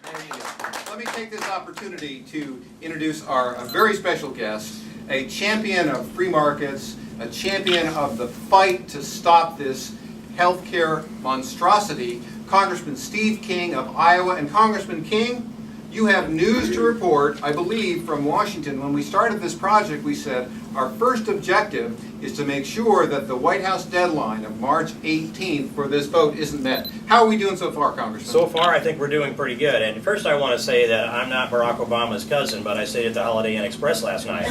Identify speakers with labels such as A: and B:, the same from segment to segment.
A: Let me take this opportunity to introduce our very special guest, a champion of free markets, a champion of the fight to stop this healthcare monstrosity, Congressman Steve King of Iowa. And Congressman King, you have news to report, I believe, from Washington. When we started this project, we said our first objective is to make sure that the White House deadline of March 18th for this vote isn't met. How are we doing so far, Congressman?
B: So far, I think we're doing pretty good. And first, I want to say that I'm not Barack Obama's cousin, but I stayed at the Holiday Inn Express last night.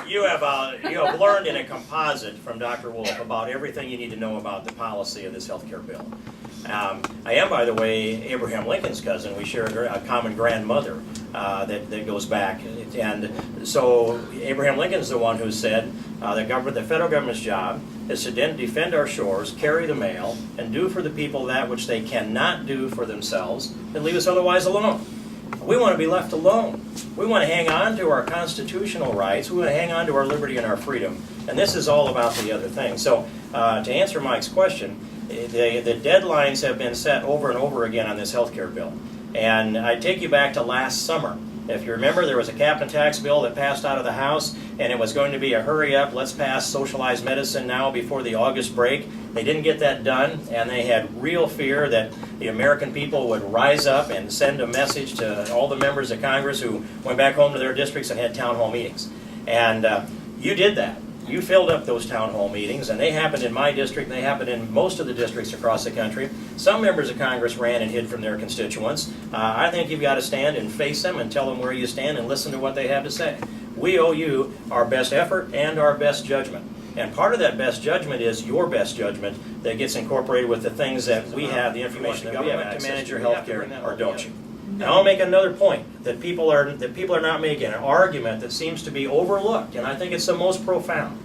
B: You have learned in a composite from Dr. Wolf about everything you need to know about the policy of this health care bill. I am, by the way, Abraham Lincoln's cousin. We share a common grandmother that goes back. And so Abraham Lincoln's the one who said the federal government's job is to defend our shores, carry the mail, and do for the people that which they cannot do for themselves, and leave us otherwise alone. We want to be left alone. We want to hang on to our constitutional rights. We want to hang on to our liberty and our freedom. And this is all about the other thing. So to answer Mike's question, the deadlines have been set over and over again on this health care bill. And I take you back to last summer. If you remember, there was a cap and tax bill that passed out of the House, and it was going to be a hurry up, let's pass socialized medicine now before the August break. They didn't get that done, and they had real fear that the American people would rise up and send a message to all the members of Congress who went back home to their districts and had town hall meetings. And you did that. You filled up those town hall meetings, and they happened in my district, and they happened in most of the districts across the country. Some members of Congress ran and hid from their constituents. I think you've got to stand and face them and tell them where you stand and listen to what they have to say. We owe you our best effort and our best judgment. And part of that best judgment is your best judgment that gets incorporated with the things that we have, the information that we have to manage your health care, or don't you? And I'll make another point that people are not making, an argument that seems to be overlooked, and I think it's the most profound.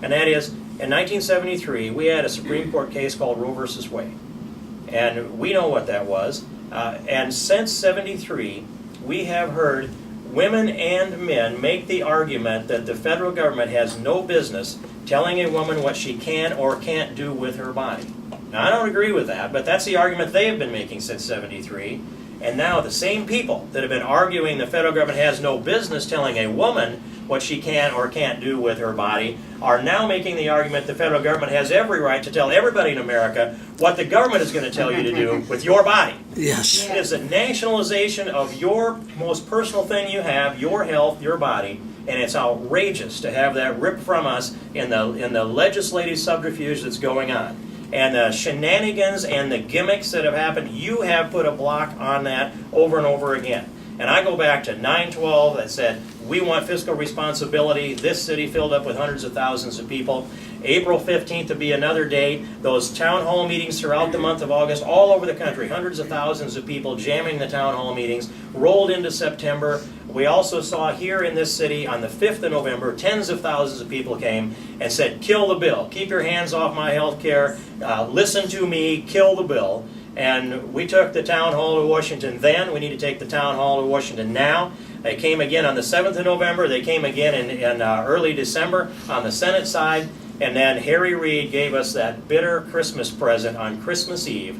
B: And that is, in 1973, we had a Supreme Court case called Roe v. Wade. And we know what that was. And since '73, we have heard women and men make the argument that the federal government has no business telling a woman what she can or can't do with her body. Now, I don't agree with that, but that's the argument they have been making since '73. And now the same people that have been arguing the federal government has no business telling a woman what she can or can't do with her body are now making the argument the federal government has every right to tell everybody in America what the government is going to tell you to do with your body.
C: Yes.
B: It is a nationalization of your most personal thing you have, your health, your body, and it's outrageous to have that ripped from us in the legislative subterfuge that's going on. And the shenanigans and the gimmicks that have happened, you have put a block on that over and over again. And I go back to 9/12 that said, we want fiscal responsibility. This city filled up with hundreds of thousands of people. April 15th to be another date. Those town hall meetings throughout the month of August, all over the country, hundreds of thousands of people jamming the town hall meetings, rolled into September. We also saw here in this city on the 5th of November, tens of thousands of people came and said, kill the bill. Keep your hands off my health care. Listen to me. Kill the bill. And we took the town hall to Washington then. We need to take the town hall to Washington now. They came again on the 7th of November. They came again in early December on the Senate side. And then Harry Reid gave us that bitter Christmas present on Christmas Eve,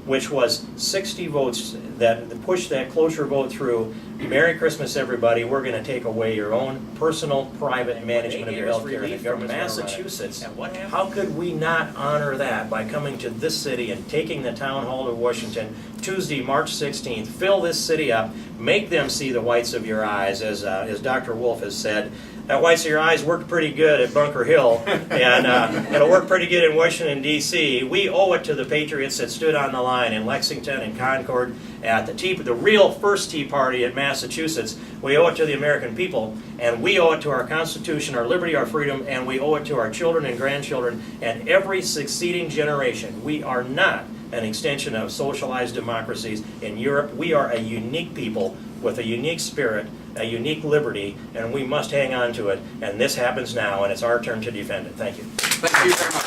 B: which was 60 votes that pushed that cloture vote through. Merry Christmas, everybody. We're going to take away your own personal, private management of your health care. The government of Massachusetts. How could we not honor that by coming to this city and taking the town hall to Washington Tuesday, March 16th, fill this city up, make them see the whites of your eyes, as Dr. Wolf has said. That whites of your eyes worked pretty good at Bunker Hill, and it'll work pretty good in Washington, D.C. We owe it to the patriots that stood on the line in Lexington and Concord at the real first Tea Party at Massachusetts. We owe it to the American people, and we owe it to our Constitution, our liberty, our freedom, and we owe it to our children and grandchildren and every succeeding generation. We are not an extension of socialized democracies in Europe. We are a unique people with a unique spirit, a unique liberty, and we must hang on to it. And this happens now, and it's our turn to defend it. Thank you.
A: Thank you very much.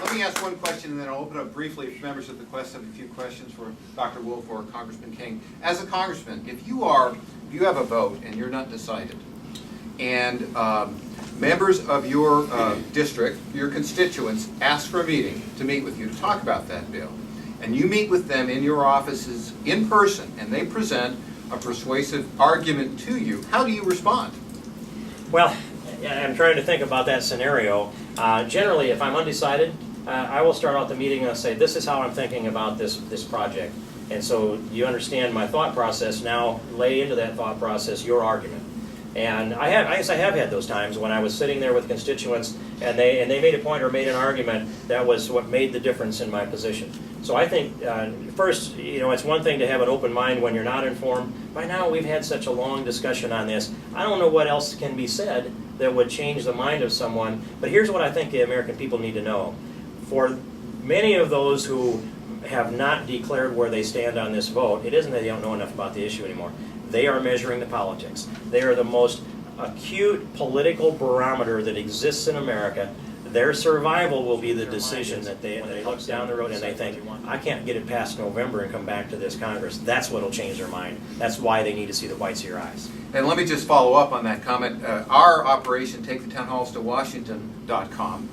A: Let me ask one question, and then I'll open up briefly if members of the Quest have a few questions for Dr. Wolf or Congressman King. As a congressman, if you have a vote and you're not decided, and members of your district, your constituents, ask for a meeting to meet with you to talk about that bill. And you meet with them in your offices in person, and they present a persuasive argument to you. How do you respond?
B: Well, I'm trying to think about that scenario. Generally, if I'm undecided, I will start out the meeting and say, this is how I'm thinking about this project. And so you understand my thought process. Now lay into that thought process your argument. And I guess I have had those times when I was sitting there with constituents and they made a point or made an argument that was what made the difference in my position. So I think, first, it's one thing to have an open mind when you're not informed. By now we've had such a long discussion on this. I don't know what else can be said that would change the mind of someone, but here's what I think the American people need to know. For many of those who have not declared where they stand on this vote, it isn't that they don't know enough about the issue anymore. They are measuring the politics. They are the most acute political barometer that exists in America. Their survival will be the decision that they look down the road and they think, I can't get it past November and come back to this Congress. That's what will change their mind. That's why they need to see the whites of your eyes.
A: And let me just follow up on that comment. Our operation, TakeTheTownHalls2Washington.com,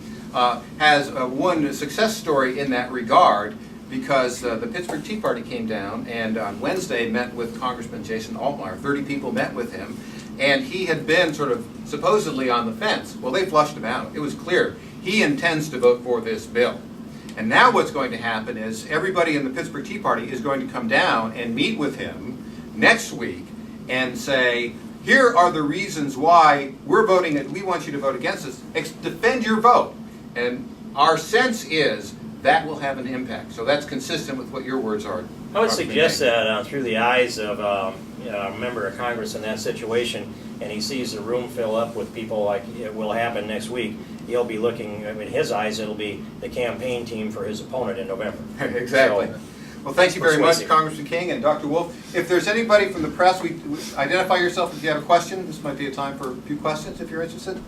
A: has one success story in that regard, because the Pittsburgh Tea Party came down and on Wednesday met with Congressman Jason Altmaier. 30 people met with him, and he had been sort of supposedly on the fence. Well, they flushed him out. It was clear he intends to vote for this bill. And now what's going to happen is everybody in the Pittsburgh Tea Party is going to come down and meet with him next week and say, here are the reasons why we're voting, and we want you to vote against us. Defend your vote. And our sense is that will have an impact. So that's consistent with what your words are.
B: I would suggest that through the eyes of a member of Congress in that situation, and he sees the room fill up with people like it will happen next week, he'll be looking, in his eyes, it'll be the campaign team for his opponent in November.
A: Exactly.
B: So,
A: well, thank you very much,
B: persuasive.
A: Congressman King and Dr. Wolf. If there's anybody from the press, identify yourself if you have a question. This might be a time for a few questions if you're interested.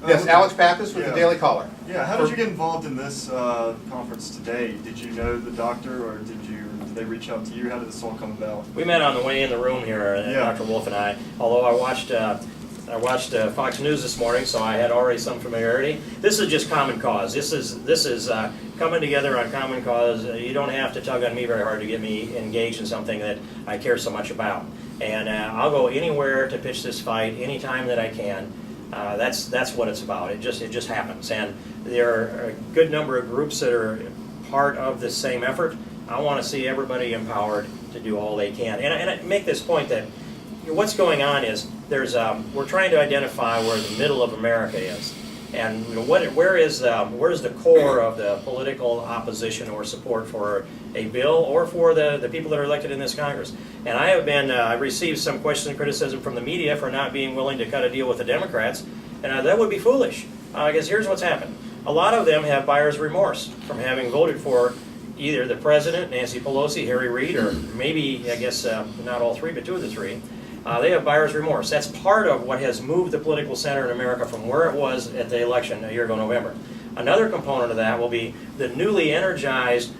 A: Yes, Alex Pappas with the Daily Caller.
C: Yeah, how did you get involved in this conference today? Did you know the doctor, or did they reach out to you? How did this all come about?
B: We met on the way in the room here, Dr. Wolf and I. Although I watched Fox News this morning, so I had already some familiarity. This is just common cause. This is coming together on common cause. You don't have to tug on me very hard to get me engaged in something that I care so much about. And I'll go anywhere to pitch this fight anytime that I can. That's what it's about. It just happens, and there are a good number of groups that are part of this same effort. I want to see everybody empowered to do all they can. And I make this point that what's going on is we're trying to identify where the middle of America is, and where is the core of the political opposition or support for a bill or for the people that are elected in this Congress. And I have I've received some questions and criticism from the media for not being willing to cut a deal with the Democrats, and that would be foolish, because here's what's happened. A lot of them have buyer's remorse from having voted for either the President, Nancy Pelosi, Harry Reid, or maybe, I guess, not all three, but two of the three. They have buyer's remorse. That's part of what has moved the political center in America from where it was at the election a year ago, November. Another component of that will be the newly energized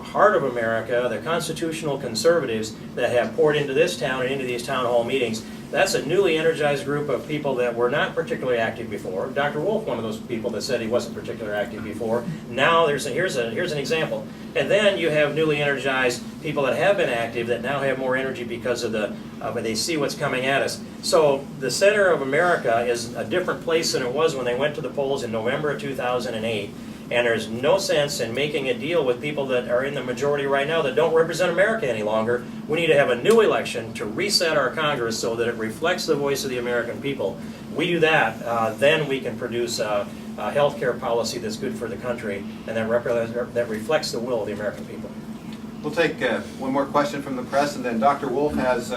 B: heart of America, the constitutional conservatives that have poured into this town and into these town hall meetings. That's a newly energized group of people that were not particularly active before. Dr. Wolf, one of those people that said he wasn't particularly active before. Now here's an example. And then you have newly energized people that have been active that now have more energy because of they see what's coming at us. So the center of America is a different place than it was when they went to the polls in November of 2008. And there's no sense in making a deal with people that are in the majority right now that don't represent America any longer. We need to have a new election to reset our Congress so that it reflects the voice of the American people. We do that, then we can produce a health care policy that's good for the country and that reflects the will of the American people.
A: We'll take one more question from the press, and then Dr. Wolf has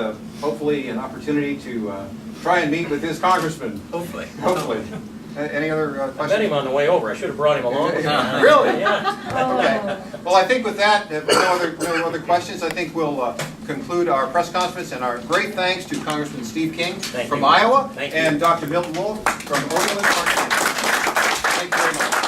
A: hopefully an opportunity to try and meet with his congressman.
B: Hopefully.
A: Hopefully. Any other questions?
B: I met him on the way over. I should have brought him along.
A: Really?
B: Yeah.
A: Okay. Well, I think with that, if no other questions, I think we'll conclude our press conference. And our great thanks to Congressman Steve King from Iowa
B: Thank you.
A: and Dr. Milton Wolf from Oberlin. Thank you very much.